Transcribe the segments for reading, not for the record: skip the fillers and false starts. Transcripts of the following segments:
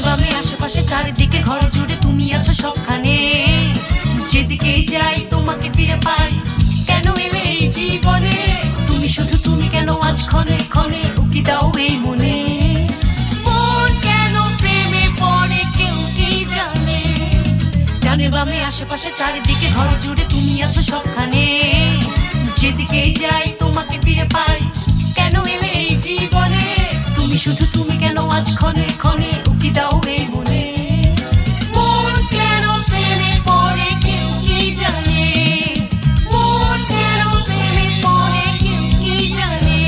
বামে আশেপাশে চারিদিকে ঘর জুড়ে তুমি আছো সবখানে। যেদিকেই যাই তোমাকে ফিরে পাই, কেন এলে এই জীবনে? তুমি শুধু তুমি, কেন আজ ক্ষণে ক্ষণে উকি দাও এই মনে? মন কেন প্রেমে পড়ে কেউ কি জানে? ডানে বামে আশেপাশে চারিদিকে ঘর জুড়ে তুমি আছো সবখানে। যেদিকেই যাই তোমাকে ফিরে পাই, কেন এলে এই জীবনে? তুমি শুধু তুমি, কেন আজ ক্ষণে ক্ষণে উকি দাও এই মনে? মন কেন প্রেমে পড়ে কেউ কি জানে? মন কেন প্রেমে পড়ে কেউ কি জানে?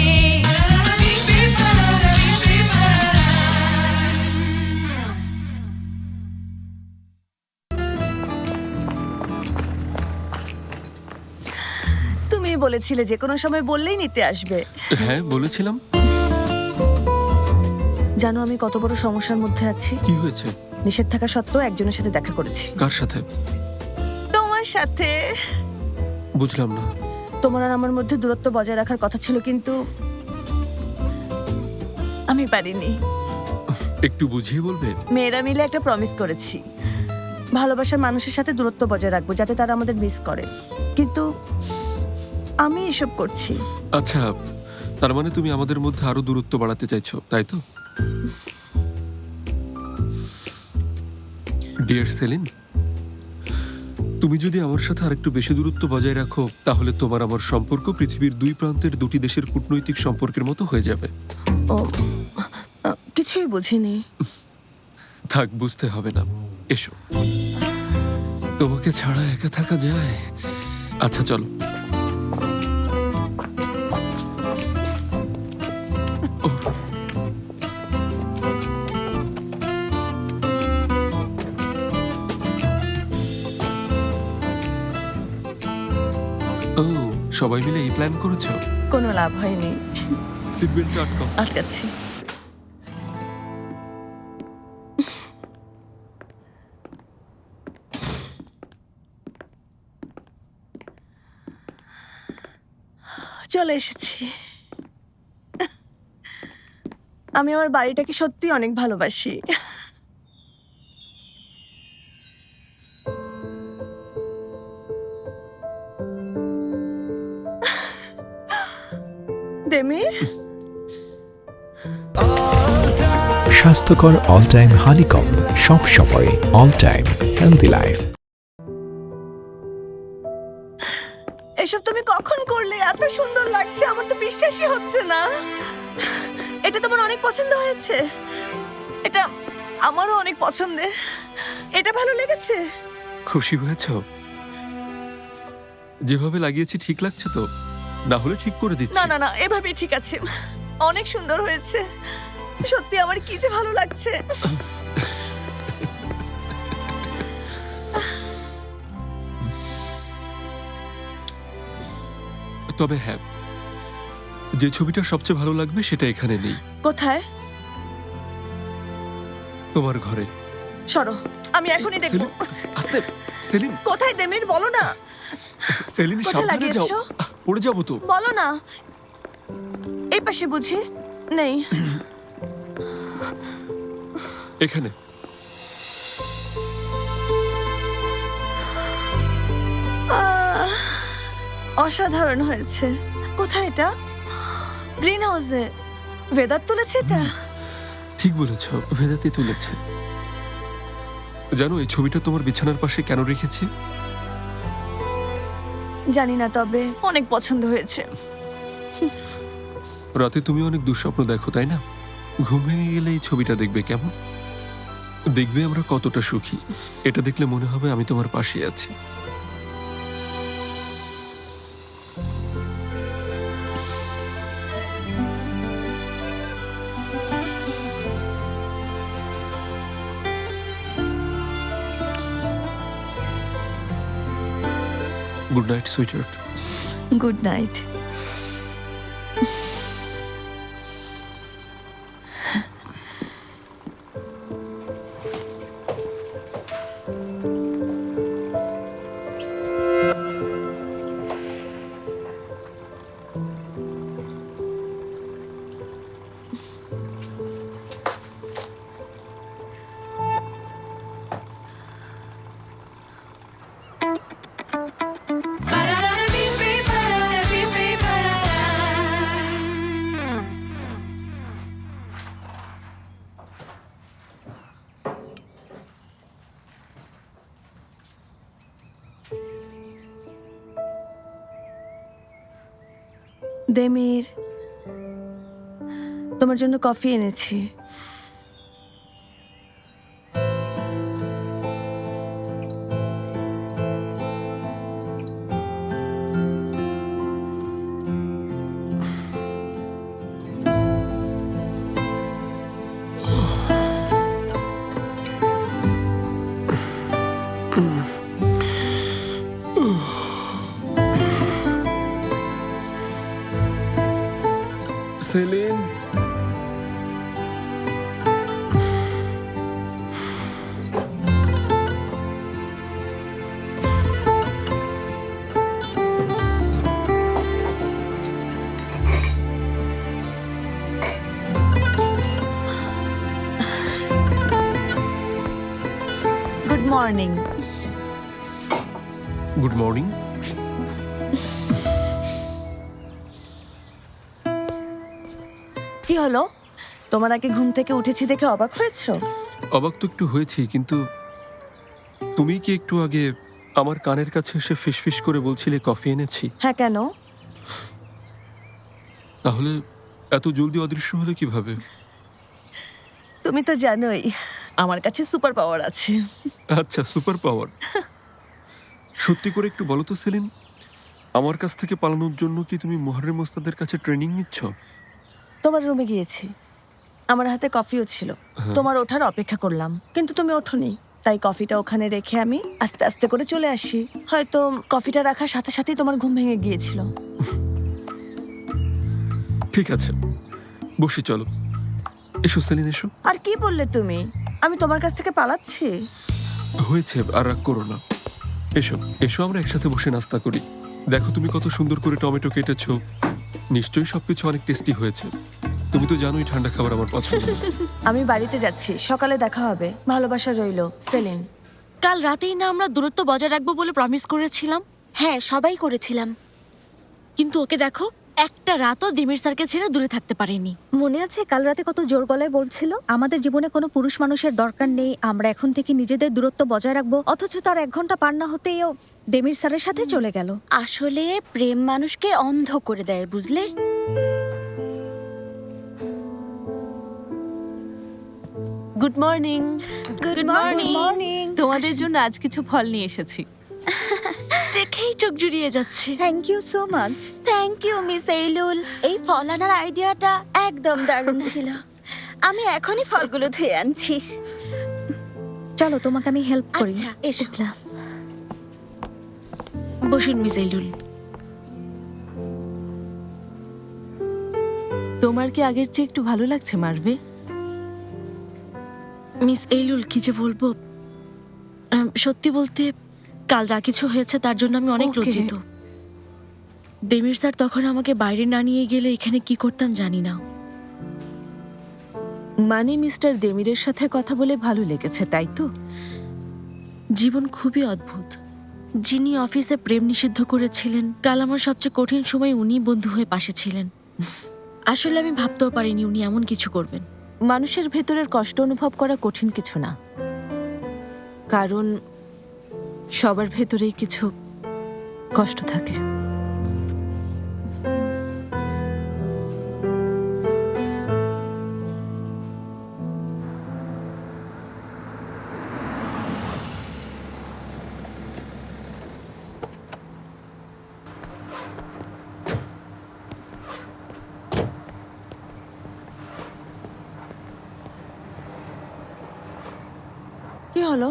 তুমি বলেছিলে যে কোনো সময় বললেই নিতে আসবে। হ্যাঁ বলেছিলাম। জানো আমি কত বড় সমস্যার মধ্যে আছি? কি হয়েছে? নিষেধ থাকা সত্ত্বেও একজনের সাথে দেখা করেছি। কার সাথে? তোমার সাথে। বুঝলাম না। তোমার আর আমার মধ্যে দূরত্ব বজায় রাখার কথা ছিল, কিন্তু আমি পারিনি। একটু বুঝিয়ে বলবে? মেয়েরা মিলে একটা প্রমিস করেছি, ভালোবাসার মানুষের সাথে দূরত্ব বজায় রাখবো যাতে তারা আমাদের মিস করে, কিন্তু আমি এসব করছি। আচ্ছা, তার মানে তুমি আমাদের মধ্যে আরো দূরত্ব বাড়াতে চাইছো, তাই তো? ডিয়ার সেলিন, তুমি যদি আমার সাথে আরেকটু বেশি দূরত্ব বজায় রাখো, তাহলে তোমার আমার সম্পর্ক পৃথিবীর দুই প্রান্তের দুটি দেশের কূটনৈতিক সম্পর্কের মতো হয়ে যাবে। ও কিছুই বুঝিনি। থাক, বুঝতে হবে না। এসো, তোমাকে ছাড়া একা থাকা যায়? আচ্ছা চলো। ও, সবাই মিলে এই প্ল্যান করেছো? কোনো লাভ হয়নি। সিটবেল্ট আটকাও। আটকাচ্ছি। চলে এসেছি। আমি আমার বাড়িটাকে সত্যি অনেক ভালোবাসি। দেমির, স্বাস্থ্যকর অল টাইম হানিকম, সব সময় অল টাইম হেলদি লাইফ। এসব তুমি কখন করলে? এত সুন্দর লাগছে, আমার তো বিশ্বাসই হচ্ছে না। এটা তোমার অনেক পছন্দ হয়েছে? এটা আমারও অনেক পছন্দের। এটা ভালো লেগেছে? খুশি হয়েছো? যেভাবে লাগিয়েছি ঠিক লাগছে তো? না হলে ঠিক করে দিচ্ছি। না না না, এভাবেই ঠিক আছে। অনেক সুন্দর হয়েছে, সত্যি আমার কি যে ভালো লাগছে। তবে হ্যাঁ, যে ছবিটা সবচেয়ে ভালো লাগবে সেটা এখানে নেই। কোথায়? তোমার ঘরে। সরো, আমি এখনই দেখবো। সেলিন, আস্তে। সেলিন, কোথায় দেমির, বলো না। সেলিন কোথায় সাবধানে যাও, লাগিয়েছো? পড়ে যাবো তো। বলো না। এই পাশে বুঝি নেই? এখানে। অসাধারণ হয়েছে। কোথায় এটা? গ্রিন হাউসে। বেদাত তুলেছে এটা? ঠিক বলেছ, ভেদাতে তুলেছে। জানো এই ছবিটা তোমার বিছানার পাশে কেন রেখেছি? জানি না, তবে অনেক পছন্দ হয়েছে। রাতে তুমি অনেক দুঃস্বপ্ন দেখো, তাই না? ঘুম ভেঙে গেলে এই ছবিটা দেখবে, কেমন দেখবে আমরা কতটা সুখী। এটা দেখলে মনে হবে আমি তোমার পাশে আছি। Good night sweetheart. Good night. Demir, তোমার জন্য কফি এনেছি। Selin, good morning. Good morning. কি হলো, তোমার আগে ঘুম থেকে উঠেছি দেখে অবাক হয়েছো? অবাক তো একটু হয়েছি, কিন্তু তুমি কি একটু আগে আমার কানের কাছে এসে ফিসফিস করে বলছিলে কফি এনেছি? হ্যাঁ, কেন? তাহলে এত জলদি অদৃশ্য হলে কিভাবে? তুমি তো জানোই আমার কাছে সুপার পাওয়ার আছে। আচ্ছা, সুপার পাওয়ার। সত্যি করে একটু বলো তো সেলিন, আমার কাছ থেকে পালানোর জন্য কি তুমি মুহাররেম ওস্তাদের কাছে ট্রেনিং নিচ্ছ? তোমার রুমে গিয়েছি, আমার হাতে কফিও ছিল। তোমার ওঠার অপেক্ষা করলাম, কিন্তু তুমি ওঠোনি। তাই কফিটা ওখানে রেখে আমি আস্তে আস্তে করে চলে আসি। হয়তো কফিটা রাখার সাথে সাথেই তোমার ঘুম ভেঙে গিয়েছিল। ঠিক আছে, বসি, চলো। এসো সেলিন, এসো। আর কি বললে তুমি? আমি তোমার কাছ থেকে পালাচ্ছি? হয়েছে, আর রাগ করো না। এসো এসো, আমরা একসাথে বসে নাস্তা করি। দেখো তুমি কত সুন্দর করে টমেটো কেটেছো। নিশ্চয়ই সবকিছু অনেক টেস্টি হয়েছে। তুমি তো জানোই ঠান্ডা খাবার আমার পছন্দ না। আমি বাড়িতে যাচ্ছি, সকালে দেখা হবে। ভালোবাসা রইলো, সেলিন। কাল রাতেই না আমরা দূরত্ব বজায় রাখবো বলে প্রমিস করেছিলাম? হ্যাঁ, সবাই করেছিলাম। কিন্তু ওকে দেখো, একটা রাতও দিমির স্যারকে ছেড়ে দূরে থাকতে পারেনি। মনে আছে কাল রাতে কত জোর গলায় বলছিল আমাদের জীবনে কোনো পুরুষ মানুষের দরকার নেই, আমরা এখন থেকে নিজেদের দূরত্ব বজায় রাখবো। অথচ তার 1 ঘন্টা পার না হতেই ও দেমির স্যারের সাথে চলে গেল। আসলে প্রেম মানুষকে অন্ধ করে দেয়, বুঝলে? Good morning. Good morning. তোমাদের জন্য আজ কিছু ফল নিয়ে এসেছি। দেখেই চোখ জুড়িয়ে যাচ্ছে। Thank you so much. Thank you miss Eylul, এই ফল আনার আইডিয়াটা একদম দারুণ ছিল। আমি এখনই ফলগুলো ধুয়ে আনছি। চলো, তোমাকে আমি হেল্প করি। আচ্ছা, এসো। বসুন মিস এইলুল। তোমার কি আগের চেয়ে একটু ভালো লাগছে মারভে? মিস এইলুল, কি যে বলবো, সত্যি বলতে কাল যা কিছু হয়েছে তার জন্য আমি অনেক Okay. লজ্জিত। দেমির স্যার তখন আমাকে বাইরে না নিয়ে গেলে এখানে কি করতাম জানি না। মানে মিস্টার দেমিরের সাথে কথা বলে ভালো লেগেছে, তাই তো? জীবন খুবই অদ্ভুত। যিনি অফিসে প্রেম নিষিদ্ধ করেছিলেন, কাল আমার সবচেয়ে কঠিন সময় উনি বন্ধু হয়ে পাশে ছিলেন। আসলে আমি ভাবতেও পারিনি উনি এমন কিছু করবেন। মানুষের ভেতরের কষ্ট অনুভব করা কঠিন কিছু না, কারণ সবার ভেতরেই কিছু কষ্ট থাকে। কি হলো?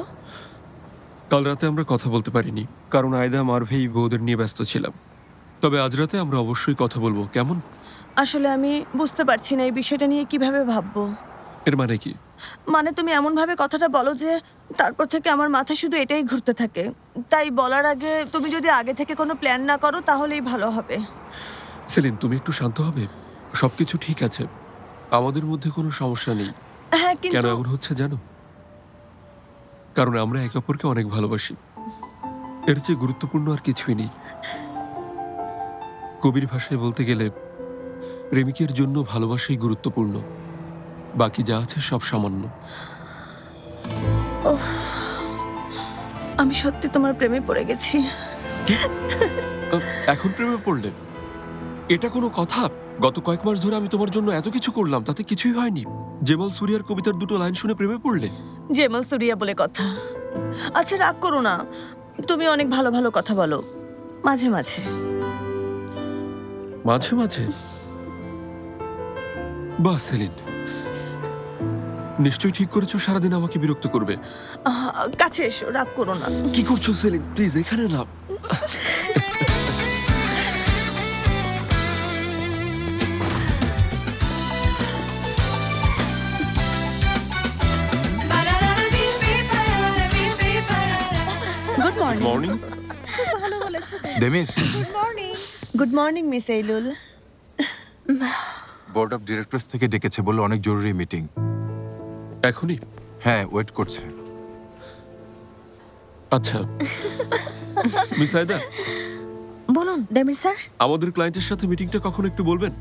কাল রাতে আমরা কথা বলতে পারিনি, কারণ আয়দা, মারভে, বউদের নিয়ে ব্যস্ত ছিলাম। তবে আজ রাতে আমরা অবশ্যই কথা বলবো, কেমন? আসলে আমি বুঝতে পারছি না এই বিষয়টা নিয়ে কিভাবে ভাববো। এর মানে কি? মানে তুমি এমন ভাবে কথাটা বলো যে তারপর থেকে আমার মাথায় শুধু এটাই ঘুরতে থাকে। তাই বলার আগে তুমি যদি আগে থেকে কোনো প্ল্যান না করো তাহলেই ভালো হবে। সেলিন, তুমি একটু শান্ত হবে। সবকিছু ঠিক আছে, আমাদের মধ্যে কোনো সমস্যা নেই। হ্যাঁ, কেন কিন্তু এমন হচ্ছে জানো? কারণ আমরা একে অপরকে অনেক ভালোবাসি। এর চেয়ে গুরুত্বপূর্ণ আর কিছুই নেই। কবির ভাষায় বলতে গেলে প্রেমিকের জন্য ভালোবাসাই গুরুত্বপূর্ণ, বাকি যা আছে সব সামান্য। আমি সত্যি তোমার প্রেমে পড়ে গেছি। কি? এখন প্রেমে পড়লে? এটা কোনো কথা? গত কয়েক মাস ধরে আমি তোমার জন্য এত কিছু করলাম, তাতে কিছুই হয়নি। জেমাল সুরিয়ার কবিতার দুটো লাইন শুনে প্রেমে পড়লে? জেমাল সুরিয়া বলে কথা। আচ্ছা রাগ করো না, তুমি অনেক ভালো ভালো কথা বলো মাঝে মাঝে। মাঝে মাঝে? বাহ সেলিন, নিশ্চয়ই ঠিক করেছো সারাদিন আমাকে বিরক্ত করবে। কাছে এসো, রাগ করো না। কি করছো সেলিন? প্লিজ এখানে না। Good morning. মর্নিং। ভালো বলেছো। Demir, good morning. Good morning miss Eylul. Board of directors থেকে ডেকেছে, বললো অনেক জরুরি মিটিং। এখনই? হ্যাঁ, ওয়েট করছে। আচ্ছা। মিস আয়দা, বলুন দেমির স্যার। আমাদের ক্লায়েন্টের সাথে মিটিংটা কখন একটু বলবেন?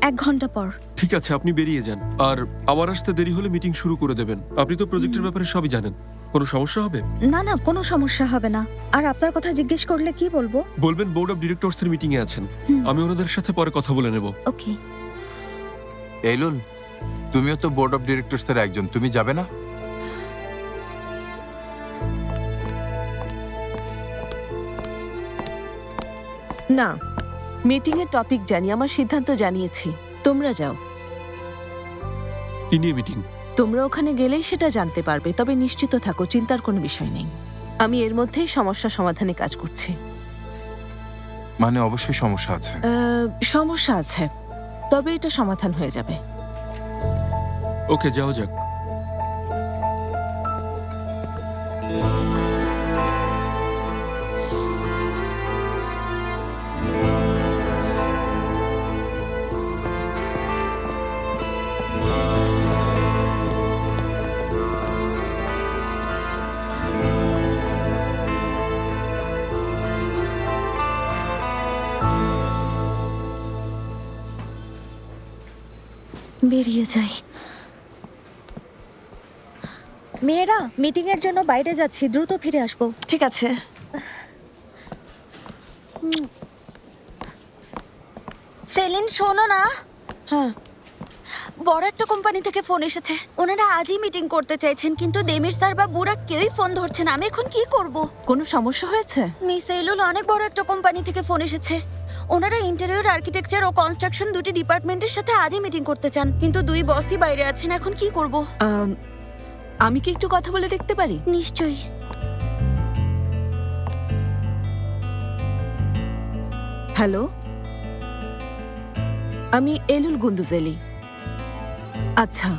1 ঘন্টা পর। ঠিক আছে, আপনি বেরিয়ে যান। আর আমার আসতে দেরি হলে মিটিং শুরু করে দেবেন। আপনি তো প্রজেক্টের ব্যাপারে সবই জানেন। কোনো সমস্যা হবে? না না, কোনো সমস্যা হবে না। আর আপনার কথা জিজ্ঞেস করলে কি বলবো? বলবেন বোর্ড অফ ডিরেক্টরস এর মিটিং এ আছেন। আমি ওনাদের সাথে পরে কথা বলে নেব। ওকে। এইলুল, তুমিও তো বোর্ড অফ ডিরেক্টরস এর একজন, তুমি যাবে না? না, মিটিং এর টপিক জানি, আমার সিদ্ধান্ত জানিয়েছি। তোমরা যাও। কি নিয়ে মিটিং? তোমরা ওখানে গেলেই সেটা জানতে পারবে, তবে নিশ্চিত থাকো, চিন্তার কোনো বিষয় নেই। আমি এর মধ্যেই সমস্যা সমাধানে কাজ করছি। মানে অবশ্যই সমস্যা আছে। সমস্যা আছে, তবে এটা সমাধান হয়ে যাবে। ওকে, যাও যাক। বেরিয়ে যাই। মেয়েরা, মিটিং এর জন্য বাইরে যাচ্ছি, দ্রুত ফিরে আসবো। ঠিক আছে। সেলিন শোনো না, হ্যাঁ, বড় একটা কোম্পানি থেকে ফোন এসেছে। ওনারা আজই মিটিং করতে চাইছেন, কিন্তু দেমির স্যার বা বুড়া কেউই ফোন ধরছে না। আমি এখন কি করব? কোনো সমস্যা হয়েছে? মিস এইলুল, অনেক বড় একটা কোম্পানি থেকে ফোন এসেছে। ওনারা ইন্টেরিয়র আর্কিটেকচার ও কনস্ট্রাকশন দুটি ডিপার্টমেন্টের সাথে আজই মিটিং করতে চান, কিন্তু 2 বসই বাইরে আছেন। এখন কি করব? আমি কি একটু কথা বলে দেখতে পারি? নিশ্চয়ই। হ্যালো, আমি এলুল গুন্দুজেলি। আচ্ছা,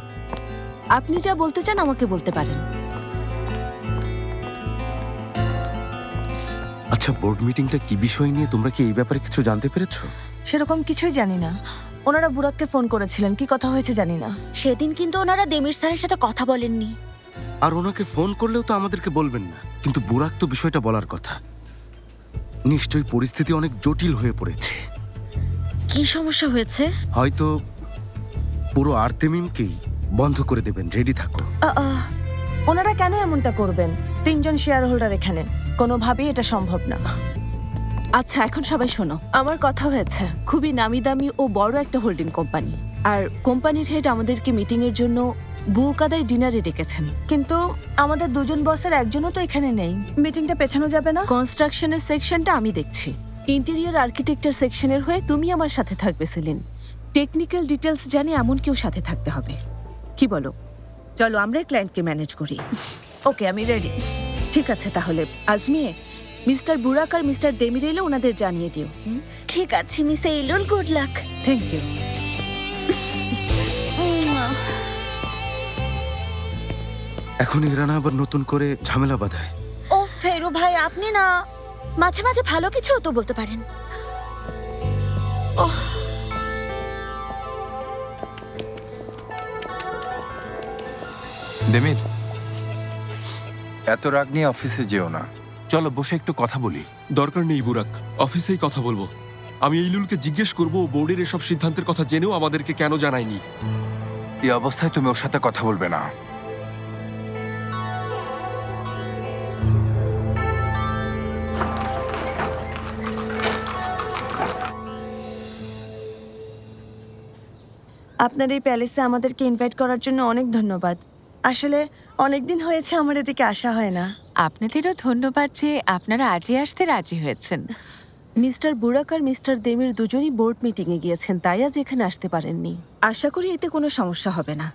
আপনি যা বলতে চান আমাকে বলতে পারেন। আচ্ছা, বোর্ড মিটিংটা কি বিষয় নিয়ে, তোমরা কি এই ব্যাপারে কিছু জানতে পেরেছো? সেরকম কিছুই জানি না। ওনারা বুরাককে ফোন করেছিলেন, কি কথা হয়েছে জানি না। সেদিন কিন্তু ওনারা দেমির স্যারের সাথে কথা বলেননি। আর ওনাকে ফোন করলেও তো আমাদেরকে বলবেন না, কিন্তু বুরাক তো বিষয়টা বলার কথা। নিশ্চয়ই পরিস্থিতি অনেক জটিল হয়ে পড়েছে। কি সমস্যা হয়েছে? হয়তো পুরো আর্তেমিমকেই বন্ধ করে দেবেন, রেডি থাকো। ওনারা কেন এমনটা করবেন? 3 জন শেয়ার হোল্ডার এখানে, কোনোভাবেই এটা সম্ভব না। আচ্ছা, এখন সবাই শোনো, আমার কথা হয়েছে খুবই নামি দামি ও বড় একটা হোল্ডিং কোম্পানি। আর কোম্পানির হেড আমাদেরকে মিটিং এর জন্য বুকাদাই ডিনারে ডেকেছেন। কিন্তু আমাদের 2 জন বসের একজনও তো এখানে নেই। মিটিংটা পেছানো যাবে না? কনস্ট্রাকশনের সেকশনটা আমি দেখছি, ইন্টেরিয়র আর্কিটেকচার সেকশনের হয়ে তুমি আমার সাথে থাকবে সেলিন। টেকনিক্যাল ডিটেলস জানি এমন কেউ সাথে থাকতে হবে। কি বলো? চলো আমরা ক্লায়েন্টকে ম্যানেজ করি। ওকে, আমি রেডি। ঠিক আছে, তাহলে আজমিয়ে মিস্টার বুরাক আর মিস্টার দেমির এলে ওনাদের জানিয়ে দিও। ঠিক আছে miss Eylul, good luck. Thank you. এখন ইরানা আবার নতুন করে ঝামেলা বাঁধায়। ও ফেরু ভাই, আপনি না মাঝে মাঝে ভালো কিছু তো বলতে পারেন। দেমির, এত রাগ নিয়ে অফিসে যেও না, চলো বসে একটু কথা বলি। দরকার নেই বুরাক, অফিসেই কথা বলবো। আমি এইলুলকে জিজ্ঞেস করবো বোর্ডের এসব সিদ্ধান্তের কথা জেনেও আমাদেরকে কেন জানায়নি। এই অবস্থায় তুমি ওর সাথে কথা বলবে না। আপনার এই প্যালেসে আমাদেরকে ইনভাইট করার জন্য অনেক ধন্যবাদ। আসলে অনেক দিন হয়েছে আমার এদিকে আসা হয় না। আপনাদেরও ধন্যবাদ যে আপনারা আজই আসতে রাজি হয়েছেন। মিস্টার বুরাক আর মিস্টার দেমির দুজনই বোর্ড মিটিংয়ে গিয়েছেন, তাই আজ এখানে আসতে পারেননি। আশা করি এতে কোনো সমস্যা হবে না।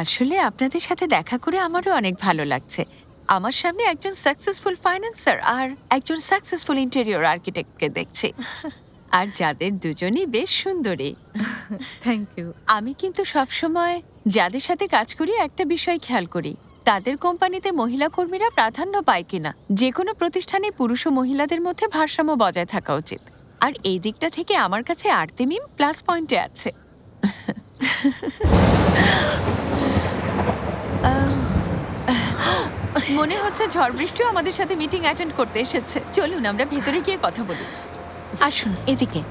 আসলে আপনাদের সাথে দেখা করে আমারও অনেক ভালো লাগছে। আমার সামনে একজন সাকসেসফুল ফাইন্যান্সার আর একজন সাকসেসফুল ইন্টেরিয়র আর্কিটেক্টকে দেখছি, আর যাদের দুজনই বেশ সুন্দরী। Thank you. আমি কিন্তু সবসময় যাদের সাথে কাজ করি একটা বিষয় খেয়াল করি, তাদের কোম্পানিতে মহিলা কর্মীরা প্রাধান্য পায় কিনা। যে কোনো প্রতিষ্ঠানে পুরুষ ও মহিলাদের মধ্যে ভারসাম্য বজায় থাকা উচিত, আর এই দিকটা থেকে আমার কাছে আর্তেমিম প্লাস পয়েন্টে আছে। মনে হচ্ছে ঝড় বৃষ্টিও আমাদের সাথে মিটিং অ্যাটেন্ড করতে এসেছে। চলুন আমরা ভেতরে গিয়ে কথা বলি। আসুন এদিকে।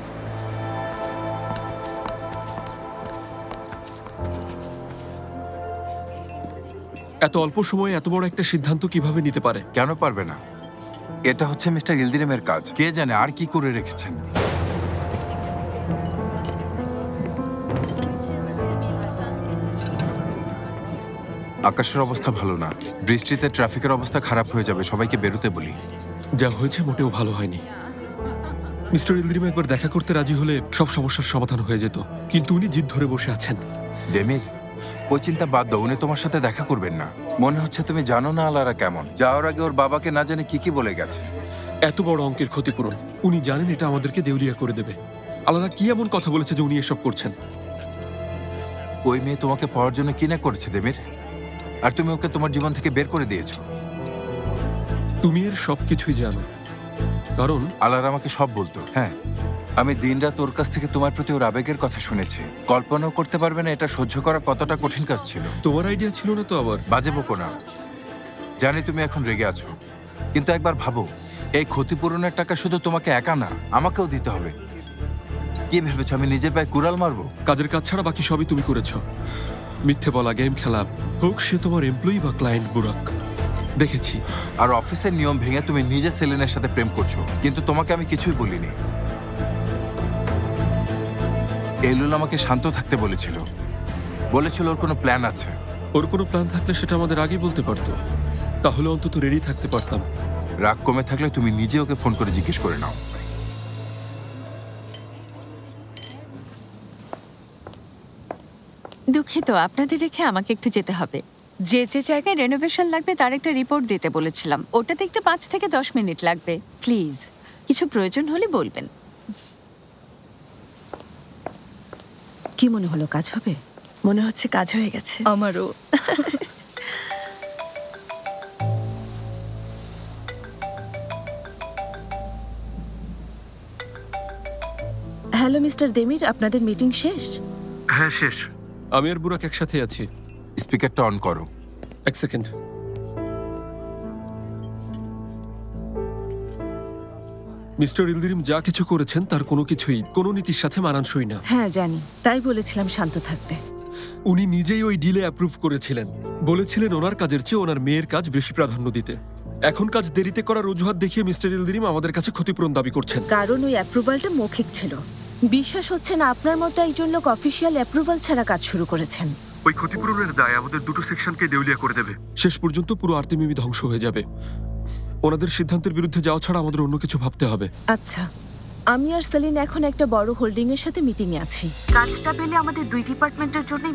এত অল্প সময়ে এত বড় একটা সিদ্ধান্ত কিভাবে নিতে পারে? কেন পারবে না? এটা হচ্ছে মিস্টার ইলদিরিমের কাজ। কে জানে আর কি করে রেখেছেন। আকাশের অবস্থা ভালো না, বৃষ্টিতে ট্রাফিকের অবস্থা খারাপ হয়ে যাবে। সবাইকে বেরোতে বলি। যা হয়েছে মোটেও ভালো হয়নি। মিস্টার ইলদিরিম একবার দেখা করতে রাজি হলে সব সমস্যার সমাধান হয়ে যেত, কিন্তু উনি জিদ ধরে বসে আছেন। দেমির, ওই চিন্তা বাদ দাও। উনি তোমার সাথে দেখা করবেন না। মনে হচ্ছে তুমি জানো না আলারা কেমন। যাওয়ার আগে ওর বাবাকে না জানে কি বলে গেছে। এত বড় অঙ্কের ক্ষতিপূরণ উনি জানেন এটা আমাদেরকে দেউলিয়া করে দেবে। আলাদা কি এমন কথা বলেছে যে উনি এসব করছেন? ওই মেয়ে তোমাকে পাওয়ার জন্য কি না করেছে দেমির, আর তুমি ওকে তোমার জীবন থেকে বের করে দিয়েছো। তুমি এর সবকিছুই জানো, কারণ আলার আমাকে সব বলতো। হ্যাঁ, আমি দিনরাত ওর কাছ থেকে তোমার প্রতি ওর আবেগের কথা শুনেছি। কল্পনাও করতে পারবে না এটা সহ্য করা কতটা কঠিন কাজ ছিল। তোমার আইডিয়া ছিল না তো আবার? বাজে বকো না। জানি তুমি এখন রেগে আছো, কিন্তু একবার ভাবো, এই ক্ষতিপূরণের টাকা শুধু তোমাকে একা না, আমাকেও দিতে হবে। কি ভেবেছো আমি নিজের পায়ে কুড়াল মারবো? কাজের কাজ ছাড়া বাকি সবই তুমি করেছো। মিথ্যে বলা, গেম খেলা, হোক সে তোমার এমপ্লয়ি বা ক্লায়েন্ট বুরাক, দেখেছি। আর অফিসের নিয়ম ভেঙে তুমি নিজে সেলিনের সাথে প্রেম করছো, কিন্তু তোমাকে আমি কিছুই বলিনি। এলুল আমাকে শান্ত থাকতে বলেছিল ওর কোনো প্ল্যান আছে। ওর কোনো প্ল্যান থাকলে সেটা আমাদের আগেই বলতে পারতো, তাহলে অন্তত রেডি থাকতে পারতাম। রাগ কমে থাকলে তুমি নিজে ওকে ফোন করে জিজ্ঞেস করে নাও। দুঃখিত, আপনাদের রেখে আমাকে একটু যেতে হবে। যে যে জায়গায় রেনোভেশন লাগবে তার একটা রিপোর্ট দিতে বলেছিলাম, ওটা দেখতে 5 থেকে 10 মিনিট লাগবে। প্লিজ, কিছু প্রয়োজন হলে বলবেন। কি মনে হলো, কাজ হবে? মনে হচ্ছে কাজ হয়ে গেছে। আমারও। হ্যালো মিস্টার দেমির, আপনাদের মিটিং শেষ? হ্যাঁ, শেষ। আমি আর বুরাক একসাথে আছি। স্পিকারটা অন করো। এক সেকেন্ড। মিস্টার ইলদিরিম যা কিছু করেছেন তার কোনো কিছুই কোনো নীতির সাথে মানানসই না। হ্যাঁ জানি, তাই বলেছিলাম শান্ত থাকতে। উনি নিজেই ওই ডিলে অ্যাপ্রুভ করেছিলেন, বলেছিলেন ওনার কাজের চেয়ে ওনার মেয়ের কাজ বেশি প্রাধান্য দিতে। এখন কাজ দেরিতে করার অজুহাত দেখিয়ে মিস্টার ইলদিরিম আমাদের কাছে ক্ষতিপূরণ দাবি করছেন। কারণ ওই অ্যাপ্রুভালটা মৌখিক ছিল। বিশ্বাস হচ্ছে না আপনার মতো একজন লোক অফিসিয়াল অ্যাপ্রুভাল ছাড়া কাজ শুরু করেছেন। ওই ক্ষতিপূরণের দায় আমাদের দুটো সেকশনকে দেউলিয়া করে দেবে। শেষ পর্যন্ত পুরো আর্তেমিমি ধ্বংস হয়ে যাবে। ওনাদের সিদ্ধান্তের বিরুদ্ধে যাওয়া ছাড়া আমাদের অন্য কিছু ভাবতে হবে। আচ্ছা, আমি আর সেলিন এখন একটা বড় হোল্ডিং এর সাথে মিটিং এ আছি। কাজটা পেলে আমাদের দুই ডিপার্টমেন্টের জন্যই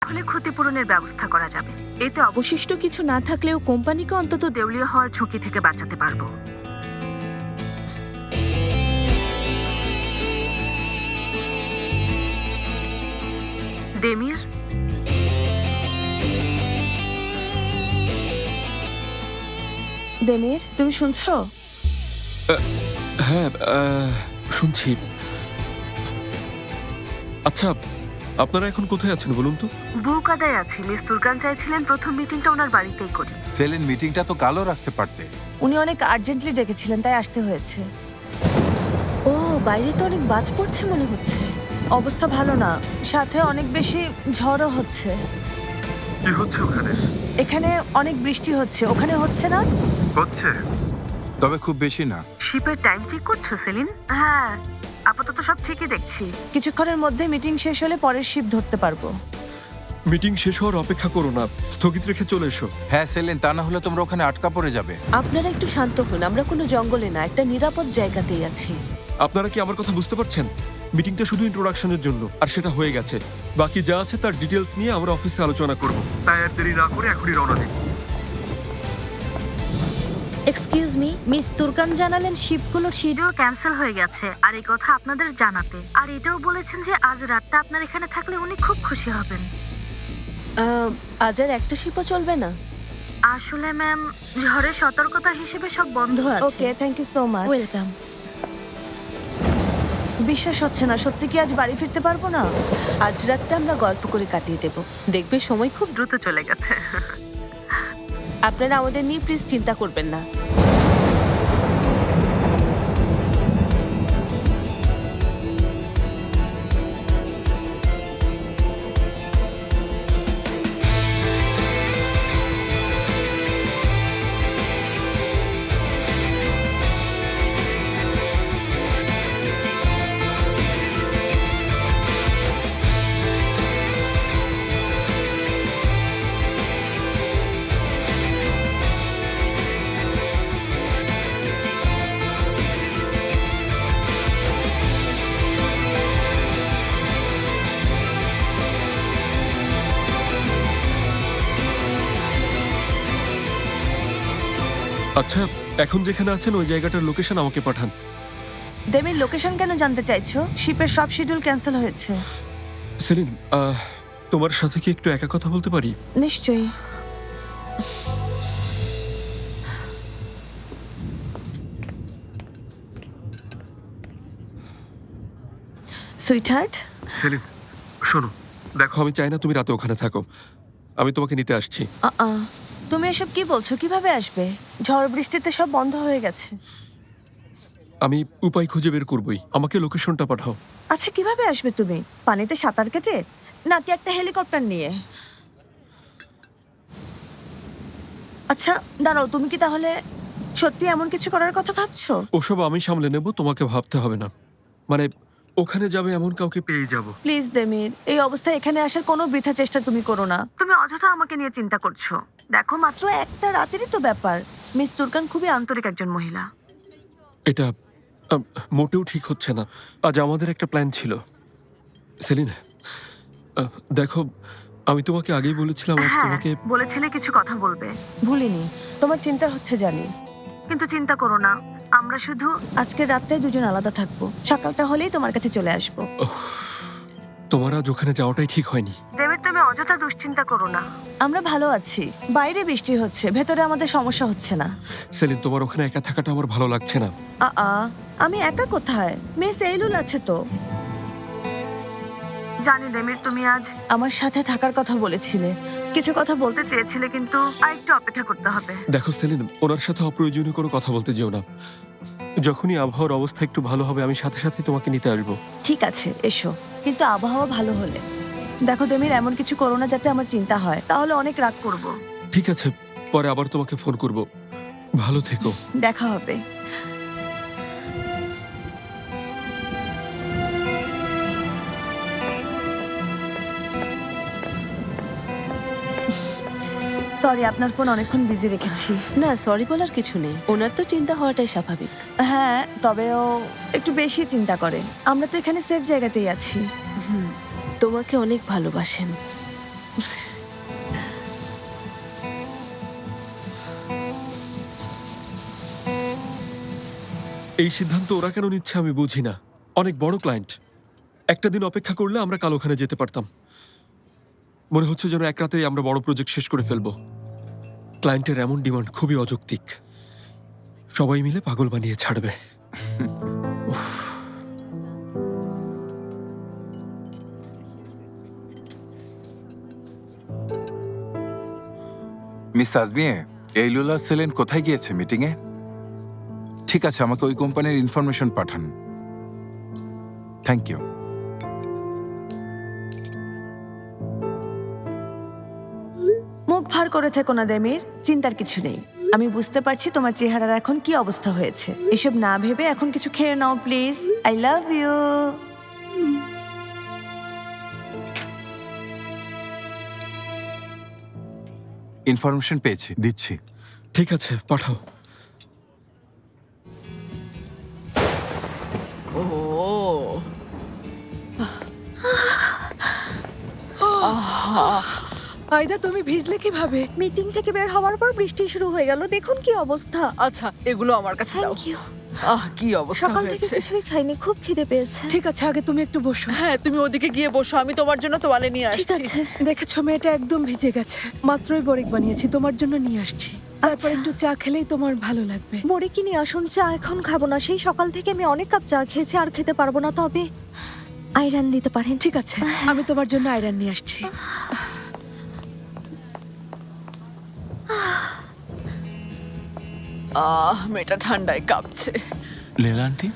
তাহলে ক্ষতিপূরণের ব্যবস্থা করা যাবে। এতে অবশিষ্ট কিছু না থাকলেও কোম্পানিকে অন্তত দেউলিয়া হওয়ার ঝুঁকি থেকে বাঁচাতে পারবো। দেমির, দেমির, তুমি শুনছো? হ্যাঁ, শুনছি। আচ্ছা, আপনারা এখন কোথায় আছেন বলুন তো? বুকাদায় আছি। মিস তুর্কান চাইছিলেন প্রথম মিটিংটা ওনার বাড়িতেই করি। সেলিন মিটিংটা তো কালও রাখতে পারতে। উনি অনেক আর্জেন্টলি ডেকেছিলেন, তাই আসতে হয়েছে। ও, বাইরে তো অনেক বাজ পড়ছে মনে হচ্ছে। অবস্থা ভালো না, সাথে অনেক বেশি ঝড়ও হচ্ছে। কি হচ্ছে ওখানে? এখানে অনেক বৃষ্টি হচ্ছে, ওখানে হচ্ছে না? হচ্ছে, তবে খুব বেশি না। শিপের টাইম চেক করছো সেলিন? হ্যাঁ, আপাতত সব ঠিকই দেখছি। কিছুক্ষণের মধ্যে মিটিং শেষ হলে পরের শিফট ধরতে পারবো। মিটিং শেষ হওয়ার অপেক্ষা করো না, স্থগিত রেখে চলে এসো। হ্যাঁ সেলিন, তা না হলে তোমরা ওখানে আটকা পড়ে যাবে। আপনারা একটু শান্ত হন, আমরা কোনো জঙ্গলে না, একটা নিরাপদ জায়গাতেই আছি। আপনারা কি আমার কথা বুঝতে পারছেন? মিটিংটা শুধু ইন্ট্রোডাকশনের জন্য, আর সেটা হয়ে গেছে। বাকি যা আছে তার ডিটেলস নিয়ে আমরা অফিসে আলোচনা করব। তাই আর দেরি না করে এখনই রওনা দিই। এক্সকিউজ মি, মিস তুর্কান জানালেন শিপগুলোর শিডিউল ক্যান্সেল হয়ে গেছে, আর এই কথা আপনাদের জানাতে। আর এটাও বলেছেন যে আজ রাতটা আপনার এখানে থাকলে উনি খুব খুশি হবেন। আজ আর একটা শিপও চলবে না? আসলে ম্যাম, ঝড়ের সতর্কতা হিসেবে সব বন্ধ আছে। Okay, thank you so much. Welcome. বিশ্বাস হচ্ছে না, সত্যি কি আজ বাড়ি ফিরতে পারবো না? আজ রাতটা আমরা গল্প করে কাটিয়ে দেব, দেখবে সময় খুব দ্রুত চলে গেছে। আপনারা আমাদের নিয়ে প্লিজ চিন্তা করবেন না। আচ্ছা, এখন যেখানে আছেন ওই জায়গাটার লোকেশন আমাকে পাঠান। দেমির লোকেশন কেন জানতে চাইছো? শিপের সব শিডিউল ক্যান্সেল হয়েছে। সেলিন, তোমার সাথে কি একটু একা কথা বলতে পারি? নিশ্চয়ই। সুইটহার্ট, সেলিন, শোনো, দেখো আমি চাই না তুমি রাতে ওখানে থাকো। আমি তোমাকে নিতে আসছি। তুমি এসব কি বলছো? কিভাবে আসবে? ঝড় বৃষ্টিতে সব বন্ধ হয়ে গেছে। আমি উপায় খুঁজে বের করবই, আমাকে লোকেশনটা পাঠাও। আচ্ছা, কিভাবে আসবে তুমি? পানিতে সাঁতার কেটে, নাকি একটা হেলিকপ্টার নিয়ে? আচ্ছা দাঁড়াও, তুমি কি তাহলে সত্যি এমন কিছু করার কথা ভাবছো? ওসব আমি সামলে নেব, তোমাকে ভাবতে হবে না। মানে ওখানে যাবে এমন কাউকে পেয়ে যাব। প্লিজ দেমির, এই অবস্থায় এখানে আসার কোনো বৃথা চেষ্টা তুমি করো না। তুমি অযথা আমাকে নিয়ে চিন্তা করছো। দেখো, মাত্র একটা রাতেরই তো ব্যাপার। মিস তুর্কান খুবই আন্তরিক একজন মহিলা। এটা মোটেও ঠিক হচ্ছে না। আজ আমাদের একটা প্ল্যান ছিল। সেলিন, দেখো, আমি তোমাকে আগেই বলেছিলাম আজ তোমাকে। বলেছিলে কিছু কথা বলবে, ভুলিনি। তোমার চিন্তা হচ্ছে জানি, কিন্তু চিন্তা করো না। আমরা শুধু আজকের রাতটাই দুজন আলাদা থাকবো। সকালটা হলেই তোমার কাছে চলে আসবো। তোমার আজ ওখানে যাওয়াটাই ঠিক হয়নি। দেবের, তুমি অযথা দুশ্চিন্তা করো না। আমরা ভালো আছি। বাইরে বৃষ্টি হচ্ছে, ভেতরে আমাদের সমস্যা হচ্ছে না। সেলিন, তোমার ওখানে একা থাকাটা আমার ভালো লাগছে না। আমি একা কোথায়? মিস এইলুল আছে তো। জানি দেমির, তুমি আজ আমার সাথে থাকার কথা বলেছিলে, কিছু কথা বলতে চেয়েছিলে, কিন্তু আরেকটু অপেক্ষা করতে হবে। দেখো সেলিন, ওনার সাথে অপ্রয়োজনীয় কোনো কথা বলতে যেও না। যখনই আবহাওয়ার অবস্থা একটু ভালো হবে আমি সাথে সাথে তোমাকে নিতে আসবো। ঠিক আছে, এসো, কিন্তু আবহাওয়া ভালো হলে। দেখো দেমির, এমন কিছু করো না যাতে আমার চিন্তা হয়, তাহলে অনেক রাগ করব। ঠিক আছে, পরে আবার তোমাকে ফোন করব। ভালো থেকো। দেখা হবে। সরি, আপনার ফোন অনেকক্ষণ বিজি রেখেছি। না, সরি বলার কিছু নেই, ওনার তো চিন্তা হওয়াটাই স্বাভাবিক। হ্যাঁ, তবে ও একটু বেশি চিন্তা করে। আমরা তো এখানে সেফ জায়গাতেই আছি। তোমাকে অনেক ভালোবাসেন। এই সিদ্ধান্ত ওরা কেন নিচ্ছে আমি বুঝি না। অনেক বড় ক্লায়েন্ট, একটা দিন অপেক্ষা করলে আমরা কাল ওখানে যেতে পারতাম। মনে হচ্ছে যেন এক রাতেই আমরা বড় প্রজেক্ট শেষ করে ফেলবো। ক্লায়েন্টের এমন ডিমান্ড খুবই অযৌক্তিক। সবাই মিলে পাগল বানিয়ে ছাড়বে। মিস আজমিয়ে, এইলুল আর সেলিন কোথায় গিয়েছে মিটিংয়ে? ঠিক আছে, আমাকে ওই কোম্পানির ইনফরমেশন পাঠান। Thank you. মুখ ভার করে থেকো না দেমির, চিন্তার কিছু নেই। আমি বুঝতে পারছি তোমার চেহারার এখন কি অবস্থা হয়েছে। এসব না ভেবে এখন কিছু খেয়ে নাও please. I love you. Information পেয়েছি, দিচ্ছি। ঠিক আছে, পাঠাও। আয়দা তুমি ভিজলে কিভাবে? মিটিং থেকে বের হওয়ার পর বৃষ্টি শুরু হয়ে গেল, দেখুন কি অবস্থা। আচ্ছা এগুলো আমার কাছে দাও। Thank you. কি অবস্থা সকাল থেকে হয়েছে। কিছুই খাইনি, খুব খিদে পেয়েছে। ঠিক আছে আগে তুমি একটু বসো। হ্যাঁ তুমি ওদিকে গিয়ে বসো, আমি তোমার জন্য তোয়ালে নিয়ে ঠিক আসছি। আছে। দেখেছো মেয়েটা একদম ভিজে গেছে। মাত্রই বরেক বানিয়েছি, তোমার জন্য নিয়ে আসছি। তারপর একটু চা খেলেই তোমার ভালো লাগবে। বড়ি কিনে আসুন, চা এখন খাবো না। সেই সকাল থেকে আমি অনেক কাপ চা খেয়েছি, আর খেতে পারবো না। তবে আয়রন দিতে পারেন? ঠিক আছে আমি তোমার জন্য আয়রন নিয়ে আসছি। মেয়েটা ঠান্ডায় কাঁপছে। Leela aunty,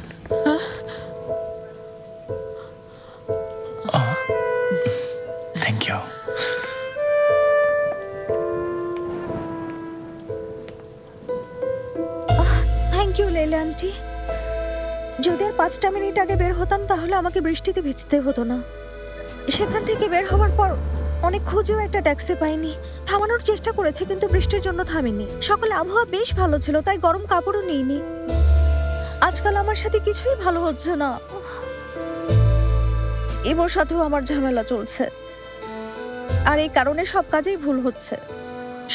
thank you. Thank you Leyla aunty. যদি আর 5টা মিনিট আগে বের হতাম তাহলে আমাকে বৃষ্টিতে ভিজতে হতো না। সেখান থেকে বের হওয়ার পর অনেক খুঁজেও একটা ট্যাক্সি পাইনি। থামানোর চেষ্টা করেছি কিন্তু বৃষ্টির জন্য থামেনি। সকালে আবহাওয়া বেশ ভালো ছিল, তাই গরম কাপড়ও নিইনি। আজকাল আমার সাথে কিছুই ভালো হচ্ছে না। ইবোর সাথেও আমার ঝামেলা চলছে, আর এই কারণে সব কাজেই ভুল হচ্ছে।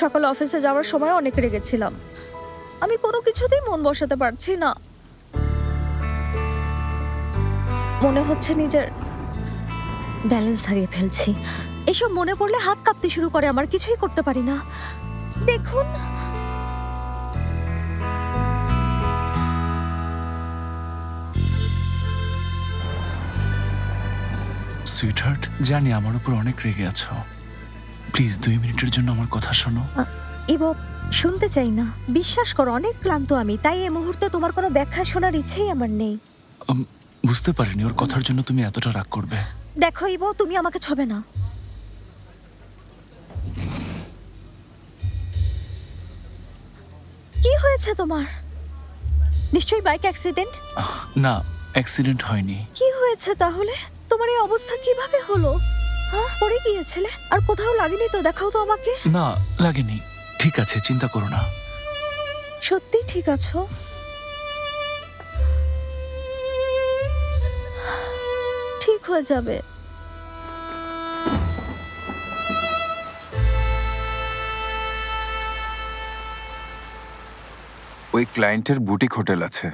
সকালে অফিসে যাওয়ার সময় অনেক রেগেছিলাম। আমি কোনো কিছুতেই মন বসাতে পারছি না। মনে হচ্ছে নিজের ব্যালেন্স হারিয়ে ফেলছি। এসব মনে পড়লে হাত কাঁপতে শুরু করে আমার, কিছুই করতে পারি না। দেখুন সুইটহার্ট, জানি আমার উপর অনেক রেগে আছো। প্লিজ 2 মিনিটের জন্য আমার কথা শোনো। ইবো, শুনতে চাই না। বিশ্বাস করো অনেক ক্লান্ত আমি, তাই এই মুহূর্তে তোমার কোনো ব্যাখ্যা শোনার ইচ্ছেই আমার নেই। বুঝতে পারিনি ওর কথার জন্য তুমি এতটা রাগ করবে। দেখো ইবো, তুমি আমাকে ছবে না। কি হয়েছে তোমার? নিশ্চয়ই বাইক অ্যাক্সিডেন্ট? না, অ্যাক্সিডেন্ট হয়নি। কি হয়েছে তাহলে? তোমার এই অবস্থা কিভাবে হলো? হ্যাঁ, পড়ে গিয়েছিলে? আর কোথাও লাগেনি তো? দেখাও তো আমাকে। না, লাগেনি। ঠিক আছে, চিন্তা করো না। সত্যি ঠিক আছো? ঠিক হয়ে যাবে। ওই ক্লায়েন্টের বুটিক হোটেল আছে,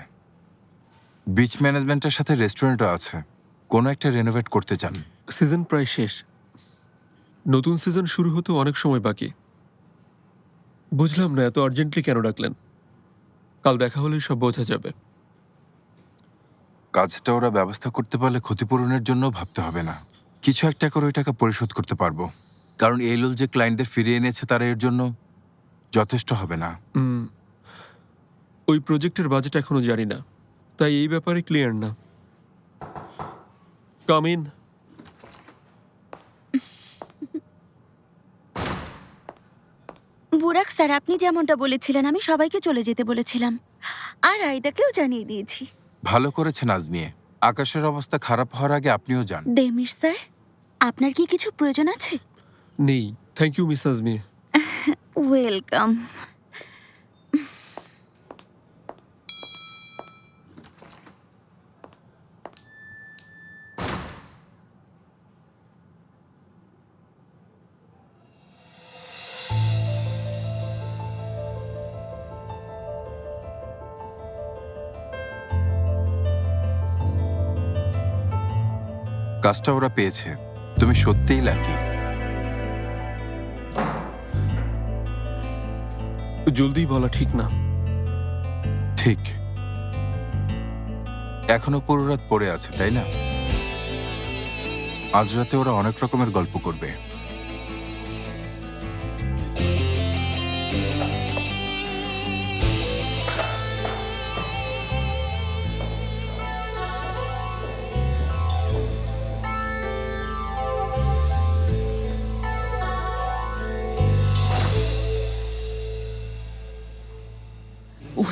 বিচ ম্যানেজমেন্টের সাথে রেস্টুরেন্টও আছে। কোনো একটা রেনোভেট করতে চান। সিজন প্রায় শেষ, নতুন সিজন শুরু হতে অনেক সময় বাকি। বুঝলাম না এত আর্জেন্টলি কেন ডাকলেন। কাল দেখা হলেই সব বোঝা যাবে। কাজটা ওরা ব্যবস্থা করতে পারলে ক্ষতিপূরণের জন্য ভাবতে হবে না। কিছু একটা করে ওই টাকা পরিশোধ করতে পারবো, কারণ এই লোল যে ক্লায়েন্টদের ফিরিয়ে এনেছে তারা এর জন্য যথেষ্ট হবে না। ওই প্রজেক্টের বাজেট এখনো জানি না, তাই এই ব্যাপারে ক্লিয়ার না। Come in. বুরাক স্যার, আপনি যেমনটা বলেছিলেন আমি সবাইকে চলে যেতে বলেছিলাম, আর আইদাকেও জানিয়ে দিয়েছি। ভালো করেছেন আজমিয়ে। আকাশের অবস্থা খারাপ হওয়ার আগে আপনিও যান। ডেমির স্যার, আপনার কি কিছু প্রয়োজন আছে? নেই, thank you miss Azmi. Welcome. কাজটা ওরা পেয়েছে, তুমি সত্যিই লাকি। জলদি বলা ঠিক না। ঠিক, এখনো পুরো রাত পড়ে আছে, তাই না? আজ রাতে ওরা অনেক রকমের গল্প করবে।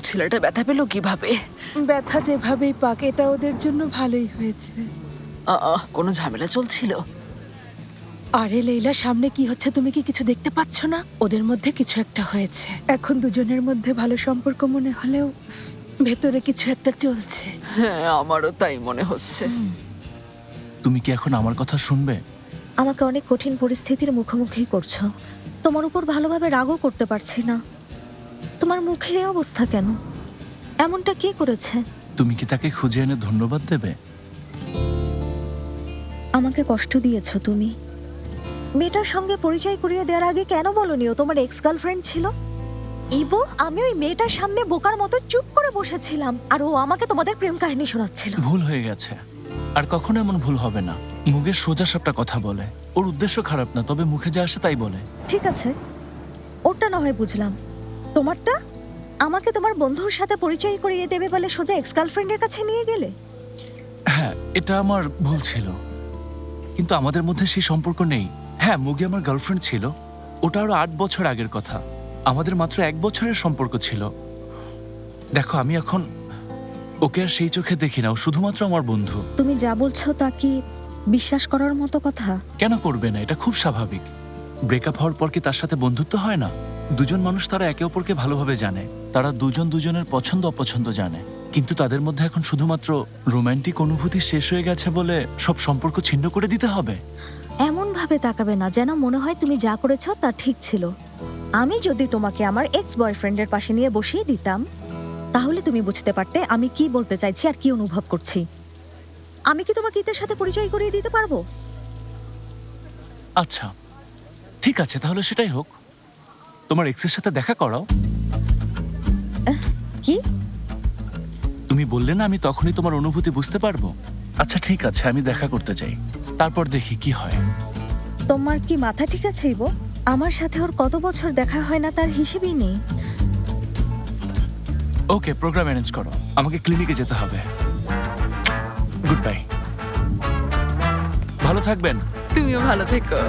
ছেলেটা ব্যথা পেলো কিভাবে? ব্যথা যেভাবেই পাক, এটা ওদের জন্য ভালোই হয়েছে। কোনো ঝামেলা চলছিল? আরে লেইলা, সামনে কি হচ্ছে তুমি কি কিছু দেখতে পাচ্ছ না? ওদের মধ্যে কিছু একটা হয়েছে। এখন দুজনের মধ্যে ভালো সম্পর্ক মনে হলেও ভেতরে কিছু একটা চলছে। হ্যাঁ, আমারও তাই মনে হচ্ছে। তুমি কি এখন আমার কথা শুনবে? আমাকে অনেক কঠিন পরিস্থিতির মুখোমুখি করছো। তোমার উপর ভালোভাবে রাগও করতে পারছি না। তোমার মুখের এই অবস্থা কেন? এমনটা কে করেছে? তুমি কি তাকে খুঁজে এনে ধন্যবাদ দেবে? আমাকে কষ্ট দিয়েছো তুমি। মেয়েটার সঙ্গে পরিচয় করিয়ে দেওয়ার আগে কেন বলনি ও তোমার এক্স গার্লফ্রেন্ড ছিল? ইবো, আমি ওই মেয়েটার সামনে বোকার মতো চুপ করে বসেছিলাম আর ও আমাকে তোমাদের প্রেম কাহিনী শোনাচ্ছিল। ভুল হয়ে গেছে, আর কখনো এমন ভুল হবে না। মুখের সোজা সাপটা কথা বলে। ওর উদ্দেশ্য খারাপ না, তবে মুখে যা আসে তাই বলে। ঠিক আছে, ওটা না হয় বুঝলাম। তোমারটা? আমাকে তোমার বন্ধুর সাথে পরিচয় করিয়ে দেবে বলে সোজা এক্স গার্লফ্রেন্ডের কাছে নিয়ে গেলে। হ্যাঁ, এটা আমার ভুল ছিল, কিন্তু আমাদের মধ্যে সেই সম্পর্ক নেই। হ্যাঁ, মুগি আমার গার্লফ্রেন্ড ছিল, ওটা আরো 8 বছর আগের কথা। আমাদের মাত্র 1 বছরের সম্পর্ক ছিল। দেখো, আমি এখন ওকে আর সেই চোখে দেখি না, ও শুধুমাত্র আমার বন্ধু। তুমি যা বলছো তা কি বিশ্বাস করার মতো কথা? কেন করবে না? এটা খুব স্বাভাবিক। ব্রেকআপ হওয়ার পর কি তার সাথে বন্ধুত্ব হয় না? দুজন মানুষ, তারা একে অপরকে ভালোভাবে জানে, তারা দুজন দুজনের পছন্দ অপছন্দ জানে, কিন্তু তাদের মধ্যে এখন শুধুমাত্র রোমান্টিক অনুভূতি শেষ হয়ে গেছে বলে সব সম্পর্ক ছিন্ন করে দিতে হবে? এমন ভাবে তাকাবে না যেন মনে হয় তুমি যা করেছো তা ঠিক ছিল। আমি যদি তোমাকে আমার এক্স বয়ফ্রেন্ডের পাশে নিয়ে বসিয়ে দিতাম, তাহলে তুমি বুঝতে পারতে আমি কি বলতে চাইছি আর কি অনুভব করছি। আমি কি তোমাকে ঈদের সাথে পরিচয় করিয়ে দিতে পারবো? আচ্ছা, ঠিক আছে, তাহলে সেটাই হোক। তোমার এক্সের সাথে দেখা করাও। কি? তুমি বললে না আমি তখনই তোমার অনুভূতি বুঝতে পারবো। আচ্ছা ঠিক আছে, আমি দেখা করতে চাই, তারপর দেখি কি হয়। তোমার কি মাথা ঠিক আছে ইবো? আমার সাথে ওর কত বছর দেখা হয় না তার হিসেবই নেই। ওকে, প্রোগ্রাম অ্যারেঞ্জ করো, আমাকে ক্লিনিকে যেতে হবে। গুড বাই, ভালো থাকবেন। তুমিও ভালো থেকো।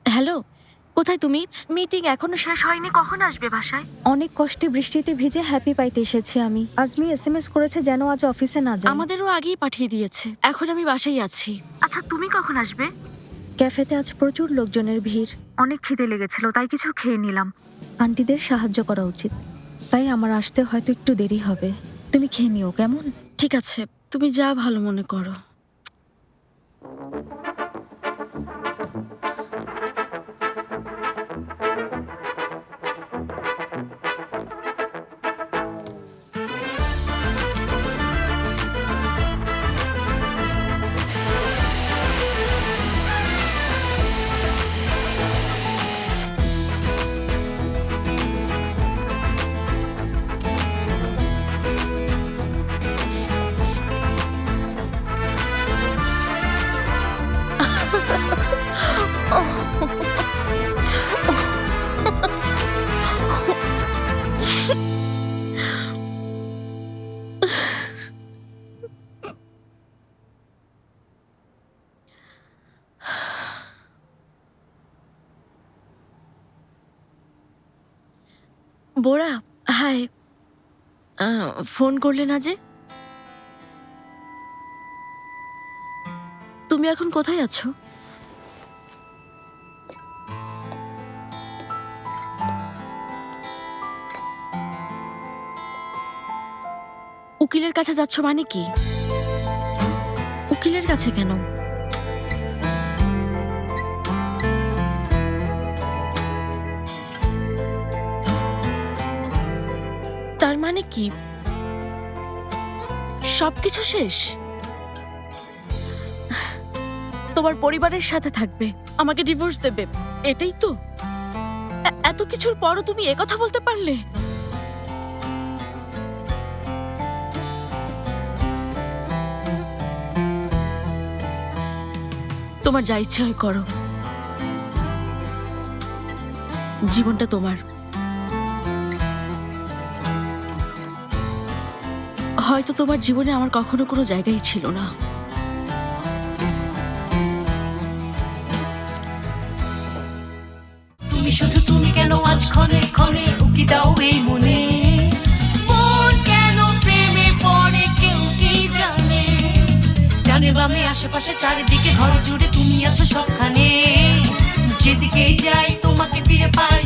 হ্যালো, কোথায় তুমি? মিটিং এখনো শেষ হয়নি, কখন আসবে বাসায়? অনেক কষ্টে বৃষ্টিতে ভিজে হ্যাপি পাইতে এসেছি আমি। আজমি এসএমএস করেছে যেন আজ অফিসে না যাই। আমাদেরও আগেই পাঠিয়ে দিয়েছে। এখন আমি বাসায় আছি। আচ্ছা, তুমি কখন আসবে? ক্যাফেতে আজ প্রচুর লোকজনের ভিড়, অনেক খিদে লেগেছিল তাই কিছু খেয়ে নিলাম। আন্টিদের সাহায্য করা উচিত, তাই আমার আসতে হয়তো একটু দেরি হবে। তুমি খেয়ে নিও কেমন? ঠিক আছে, তুমি যা ভালো মনে করো। বোরা, হাই। ফোন করলে না যে? তুমি এখন কোথায় আছো? উকিলের কাছে যাচ্ছ মানে কি? উকিলের কাছে কেন? তার মানে কি সবকিছু শেষ? তোমার পরিবারের সাথে থাকবে, আমাকে ডিভোর্স দেবে, এটাই তো? এত কিছুর পরও তুমি একথা বলতে পারলে? তোমার যা ইচ্ছে হয় করো, জীবনটা তোমার। হয়তো তোমার জীবনে আমার কখনো কোনো জায়গাই ছিল না। তুমি শুধু তুমি কেন আজ ক্ষণে ক্ষণে উকি দাও এই মনে মন কেন প্রেমে পড়ে কেউ কি জানে ডানে বামে আশেপাশে চারিদিকে ঘর জুড়ে তুমি আছো সবখানে যেদিকেই যাই তোমাকে ফিরে পাই